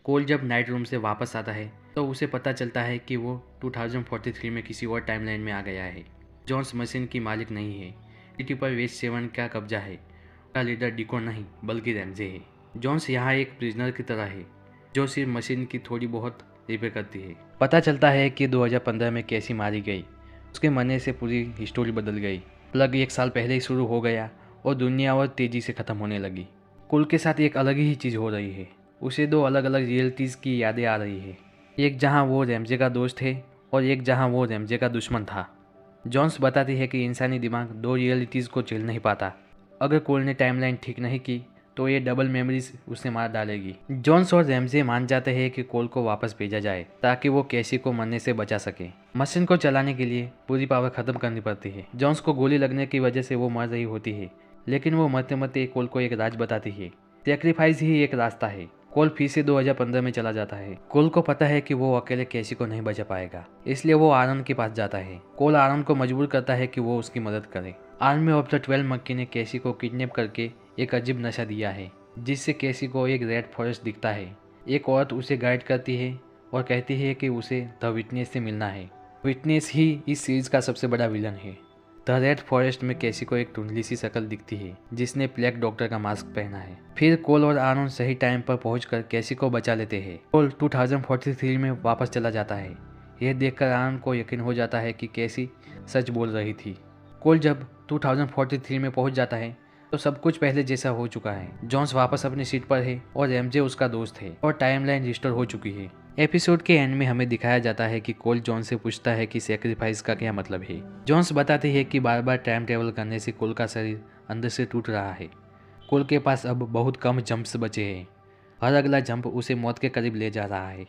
कोल जब night room से वापस आता है तो उसे पता चलता है कि वो 2043 में किसी और टाइमलाइन में आ गया है। जॉन्स मशीन की मालिक नहीं है। सिटी पर वेज 7 का कब्जा है। उसका लीडर डिको नहीं बल्कि रैमजे है। जॉन्स यहाँ एक प्रिजनर की तरह है जो सिर्फ मशीन की थोड़ी बहुत रिपेयर करती है। पता चलता है कि 2015 में कैसी मारी गई। उसके मरने से पूरी हिस्टोरी बदल गई। प्लग 1 साल पहले ही शुरू हो गया और दुनिया और तेज़ी से ख़त्म होने लगी। कुल के साथ एक अलग ही चीज़ हो रही है। उसे 2 अलग अलग रियलिटीज़ की यादें आ रही है। एक जहां वो रैमजे का दोस्त है और एक जहां वो रैमजे का दुश्मन था। जॉन्स बताती है कि इंसानी दिमाग 2 रियलिटीज़ को झेल नहीं पाता। अगर कोल ने टाइमलाइन ठीक नहीं की तो ये डबल मेमोरीज उसे मार डालेगी। जॉन्स और रैमजे मान जाते हैं कि कोल को वापस भेजा जाए ताकि वो कैसी को मरने से बचा सके। मशीन को चलाने के लिए पूरी पावर खत्म करनी पड़ती है। जॉन्स को गोली लगने की वजह से वो मर रही होती है, लेकिन वो मरते मरते कोल को एक राज बताती है। सेक्रीफाइस ही एक रास्ता है। कोल फिर से 2015 में चला जाता है। कोल को पता है कि वो अकेले कैसी को नहीं बचा पाएगा, इसलिए वो आरन के पास जाता है। कोल आरन को मजबूर करता है कि वो उसकी मदद करे। आर्मी ऑफ द 12 मक्की ने कैसी को किडनैप करके एक अजीब नशा दिया है जिससे कैसी को एक रेड फॉरेस्ट दिखता है। एक औरत उसे गाइड करती है और कहती है कि उसे द विटनेस से मिलना है। विटनेस ही इस सीरीज का सबसे बड़ा विलन है। द रेड फॉरेस्ट में कैसी को एक धुंधली सी शक्ल दिखती है जिसने ब्लैक डॉक्टर का मास्क पहना है। फिर कोल और आरन सही टाइम पर पहुंचकर कैसी को बचा लेते हैं। कोल 2043 में वापस चला जाता है। यह देखकर आरन को यकीन हो जाता है कि कैसी सच बोल रही थी। कोल जब 2043 में पहुंच जाता है तो सब कुछ पहले जैसा हो चुका है। जॉन्स वापस अपनी सीट पर है और एमजे उसका दोस्त है और टाइमलाइन रिस्टोर हो चुकी है। एपिसोड के एंड में हमें दिखाया जाता है कि कोल जॉन से पूछता है कि सेक्रीफाइस का क्या मतलब है। जॉन्स बताती है कि बार बार टाइम ट्रेवल करने से कोल का शरीर अंदर से टूट रहा है। कोल के पास अब बहुत कम जंप्स बचे हैं। हर अगला जंप उसे मौत के करीब ले जा रहा है।